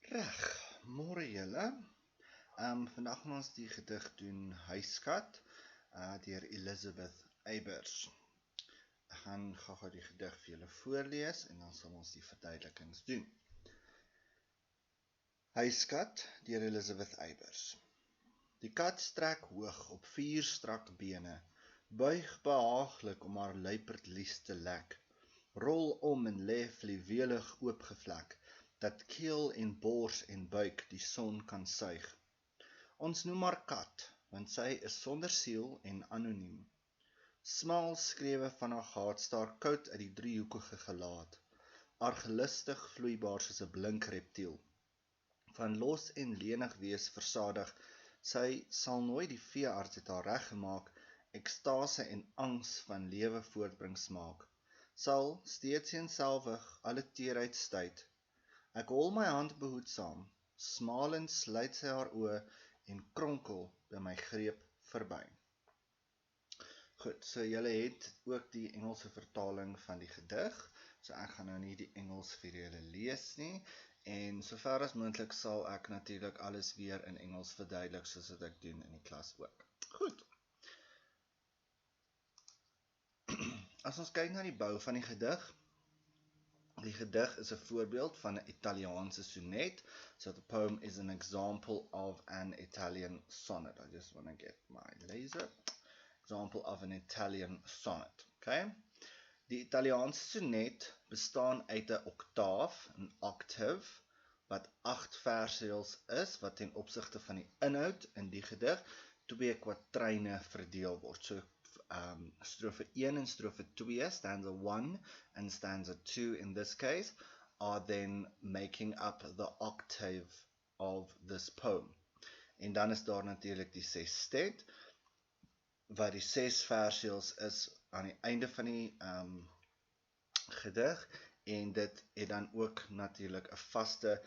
Reg, môre julle. Vandag gaan ons die gedig doen Huiskat deur Elizabeth Eybers. Ek gaan gou die gedig vir julle voorlees en dan sal ons die verduidelikings doen. Huiskat deur Elizabeth Eybers. Die kat strek hoog op 4 strak bene, buig behaaglik om haar luipertlies te lek, rol om en lê fluwelig oopgevlek, dat keel en bors en buik die son kan suig. Ons noem haar kat, want sy is sonder siel en anoniem. Smal skrewe van haar gaat staar koud uit die driehoekige gelaat, argelistig vloeibaar soos 'n blink reptiel. Van los en lenig wees versadig, sy sal nooit die veearts het haar reggemaak, ekstase en angs van lewe voortbring smaak. Sal steeds eenselwig alle teerheid stuit. Ek hol my hand behoedsaam, smalend sluit sy haar oë en kronkel by my greep verby. Goed, so julle het ook die Engelse vertaling van die gedig, so ek gaan nou nie die Engels vir julle lees nie, en sover as moontlik sal ek natuurlik alles weer in Engels verduidelik, soos wat ek doen in die klas ook. Goed. As ons kyk na die bou van die gedig is 'n voorbeeld van 'n Italiaanse sonnet, so the poem is an example of an Italian sonnet. I just want to get my laser. Example of an Italian sonnet. Okay? Die Italiaanse sonnet bestaan uit 'n oktaaf, 'n octave, wat 8 versies is, wat ten opsigte van die inhoud in die gedig 2 kwatryne verdeel word. So strofe 1 en strofe 2, stanza 1 and stanza 2 in this case, are then making up the octave of this poem. En dan is daar natuurlik die 6stet, wat die 6 versies is aan die einde van die gedig, en dit het dan ook natuurlik 'n vaste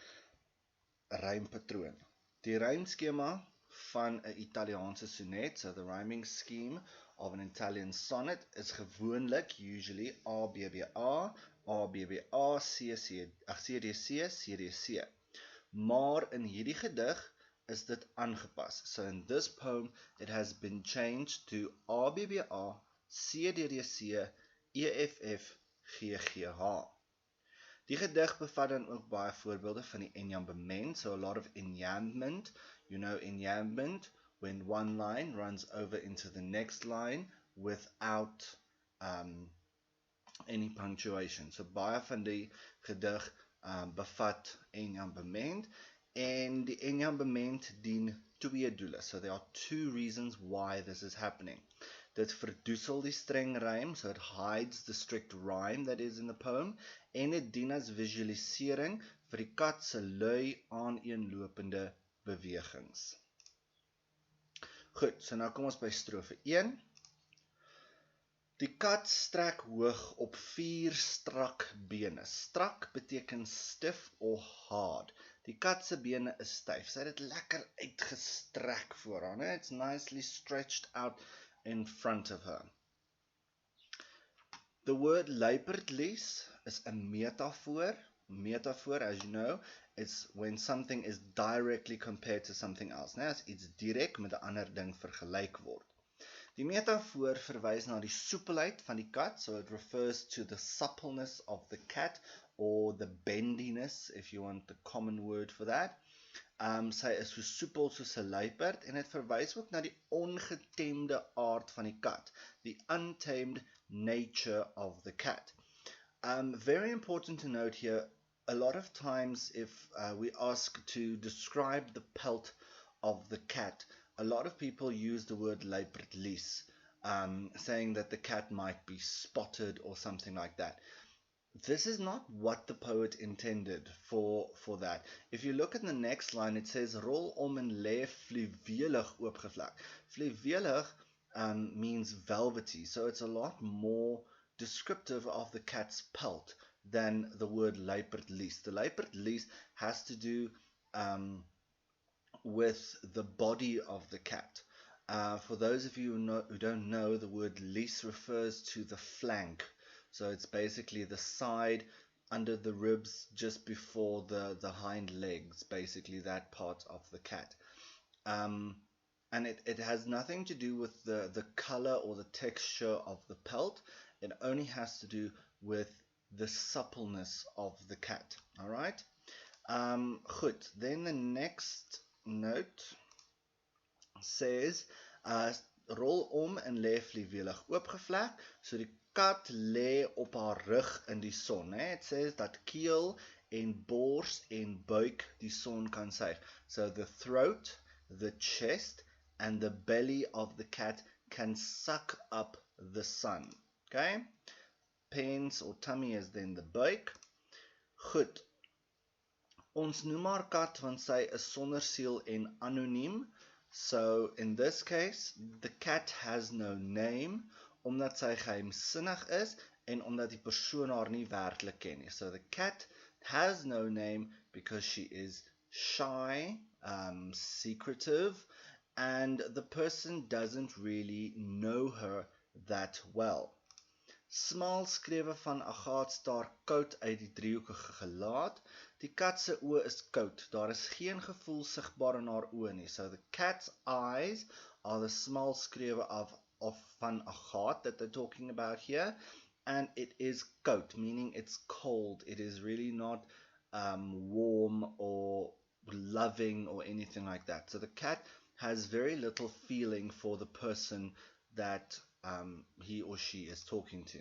rympatroon. Die rymskema van 'n Italiaanse sonnet, so the rhyming scheme of an Italian sonnet is gewoonlik, usually ABBA, ABBA, CDC, CDC. Maar in hierdie gedig is dit aangepas. So in this poem, it has been changed to ABBA, CDC, EFF, GGH. Die gedig bevat dan ook baie voorbeelde van die enjambement, so a lot of enjambment. You know enjambment, when one line runs over into the next line without any punctuation. So baie van die gedig bevat enjambement, en die enjambement dien 2 doele. So there are 2 reasons why this is happening. Dit verdoesel die streng rym, so it hides the strict rhyme that is in the poem, en dit dien as visualisering vir die kat se lui aaneenlopende bewegings. Goed, so nou kom ons by strofe 1. Die kat strek hoog op 4 strak bene. Strak beteken stiff or hard. Die kat se bene is styf. Sy het dit lekker uitgestrek voor haar, né? It's nicely stretched out in front of her. The word luipertlies is a metaphor. Metaphor, as you know, is when something is directly compared to something else. Nou, as iets direk met 'n ander ding vergelyk word. Die metafoor verwys na die soepelheid van die kat, so it refers to the suppleness of the cat, or the bendiness, if you want the common word for that. Sy is so soepel soos 'n luiperd, en dit verwys ook na die ongetemde aard van die kat, the untamed nature of the cat. Very important to note here, a lot of times if we ask to describe the pelt of the cat, a lot of people use the word luipertlies, saying that the cat might be spotted or something like that. This is not what the poet intended for that. If you look at the next line, it says, rol om en lê fluwelig oopgevlek. Fluwelig means velvety, so it's a lot more descriptive of the cat's pelt than the word luipertlies. The luipertlies has to do with the body of the cat. For those of you who don't know, the word lies refers to the flank. So it's basically the side under the ribs just before the hind legs, basically that part of the cat. And it has nothing to do with the color or the texture of the pelt. It only has to do with the suppleness of the cat. All right. Goed. Then the next note says, rol om en lê vliewelig oopgevlek, so die kat lê op haar rug in die son. It says dat keel en bors en buik die son kan suig. So the throat, the chest, and the belly of the cat can suck up the sun. Okay? Pens or tummy is then the buik. Goed. Ons noem haar kat want sy is sonder siel en anoniem. So in this case, the cat has no name, omdat sy geheimsinnig is en omdat die persoon haar nie werklik ken nie. So the cat has no name because she is shy, secretive, and the person doesn't really know her that well. Smal skrewe van Agaat staar koud uit die driehoekige gelaat. Die kat se oë is koud. Daar is geen gevoel sigbaar in haar oë nie. So the cat's eyes are the smal skrewe of van Agaat that they're talking about here. And it is koud, meaning it's cold. It is really not warm or loving or anything like that. So the cat has very little feeling for the person that he or she is talking to.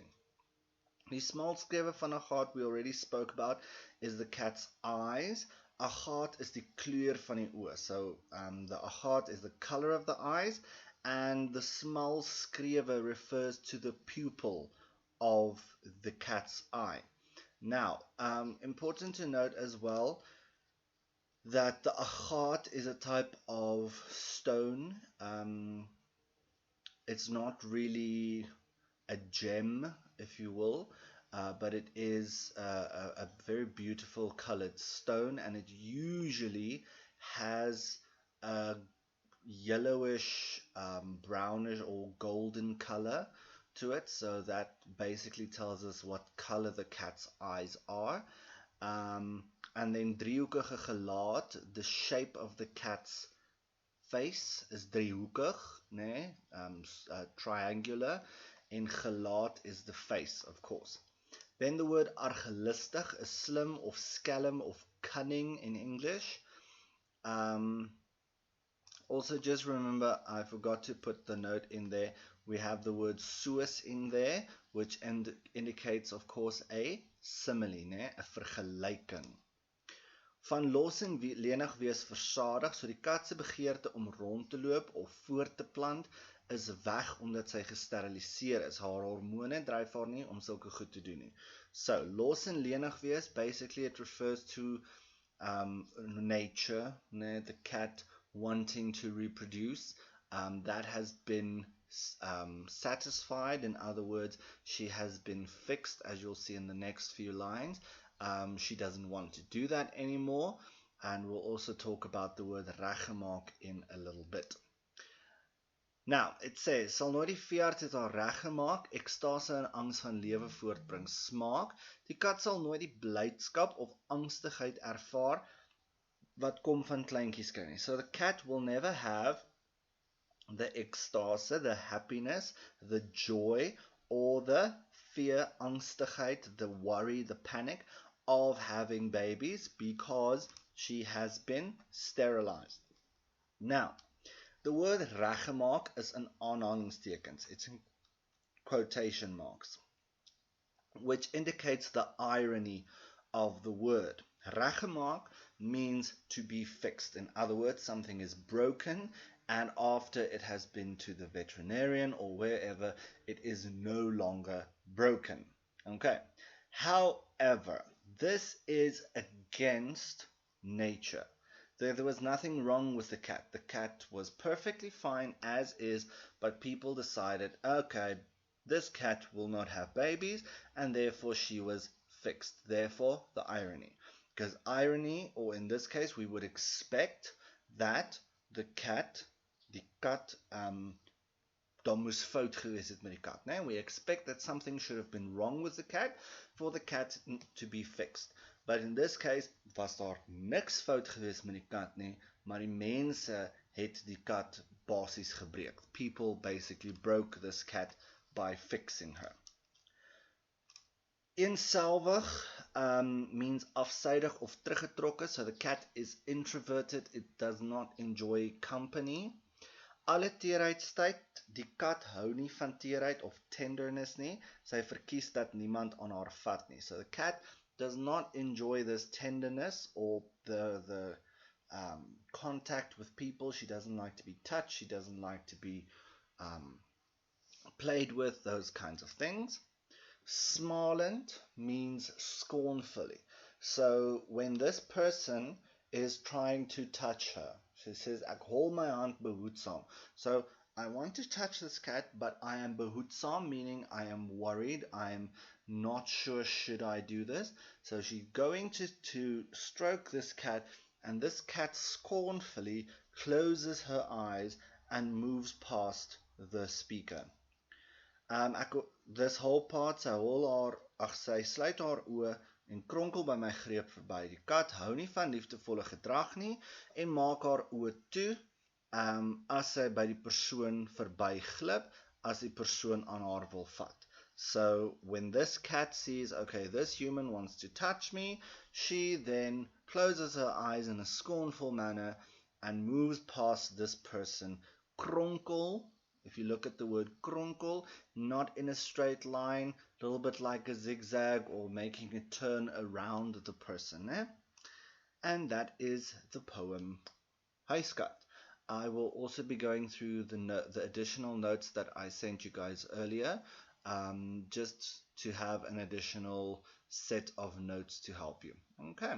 Die smal skrewe van Agaat we already spoke about is the cat's eyes. Agaat is die kleur van die oë. So the Agaat is the color of the eyes, and the smal skrewe refers to the pupil of the cat's eye. Now, important to note as well that the Agaat is a type of stone. It's not really a gem, if you will, but it is a very beautiful colored stone, and it usually has a yellowish, brownish or golden color to it, so that basically tells us what color the cat's eyes are. And then driehoekige gelaat, the shape of the cat's face is driehoekig, nee? Triangular, en gelaat is the face, of course. Then the word argelistig is slim of skelm of cunning in English. Also just remember, I forgot to put the note in there, we have the word soos in there, which indicates, of course, a simile, nee? A vergelyking. Van los en lenig wees versadig, so die kat se begeerte om rond te loop of voort te plant is weg omdat sy gesteriliseer is. Haar hormone dryf haar nie om sulke goed te doen nie. So, los en lenig wees, basically it refers to nature, nee? The cat wanting to reproduce, that has been satisfied. In other words, she has been fixed, as you'll see in the next few lines. She doesn't want to do that anymore, and we'll also talk about the word reggemaak in a little bit. Now, it says, sal nooit die veearts het haar reggemaak, ekstase en angs van lewe voortbring, smaak. Die kat sal nooit die blydskap of angstigheid ervaar wat kom van kleintjies kry nie. So the cat will never have the ekstase, the happiness, the joy, or the fear, angstigheid, the worry, the panic of having babies because she has been sterilized. Now, the word reggemaak is in aanhalingstekens. It's in quotation marks, which indicates the irony of the word. Reggemaak means to be fixed. In other words, something is broken, and after it has been to the veterinarian or wherever, it is no longer broken. Okay. However, this is against nature. There was nothing wrong with the cat. The cat was perfectly fine as is, but people decided, okay, this cat will not have babies, and therefore she was fixed. Therefore, the irony. Because irony, or in this case, we would expect that the cat, die kat, daar moes fout gewees het met die kat. Nee? We expect that something should have been wrong with the cat for the cat to be fixed. But in this case was daar niks fout geweest met die kat nie, maar die mense het die kat basies gebreek. People basically broke this cat by fixing her. Eenselwig means afsydig of teruggetrokke, so the cat is introverted, it does not enjoy company. Alle teerheidstyd, die kat hou nie van teerheid of tenderness nie, sy verkies dat niemand aan haar vat nie. So the cat does not enjoy this tenderness or the contact with people. She doesn't like to be touched, she doesn't like to be played with, those kinds of things. Smalend means scornfully. So when this person is trying to touch her, she says, ek hol my hand behoedsaam. So I want to touch this cat, but I am behoedsaam, meaning I am worried, I am not sure should I do this. So she's going to stroke this cat, and this cat scornfully closes her eyes and moves past the speaker. This whole part, sy sluit haar oë en kronkel by my greep verby. Die kat hou nie van liefdevolle gedrag nie en maak haar oë toe as sy by die persoon verby glip, as die persoon aan haar wil vat. So when this cat sees, okay, this human wants to touch me, she then closes her eyes in a scornful manner and moves past this person. Kronkel, if you look at the word kronkel, not in a straight line, a little bit like a zigzag or making a turn around the person. And that is the poem Huiskat. I will also be going through the additional notes that I sent you guys earlier, just to have an additional set of notes to help you. Okay.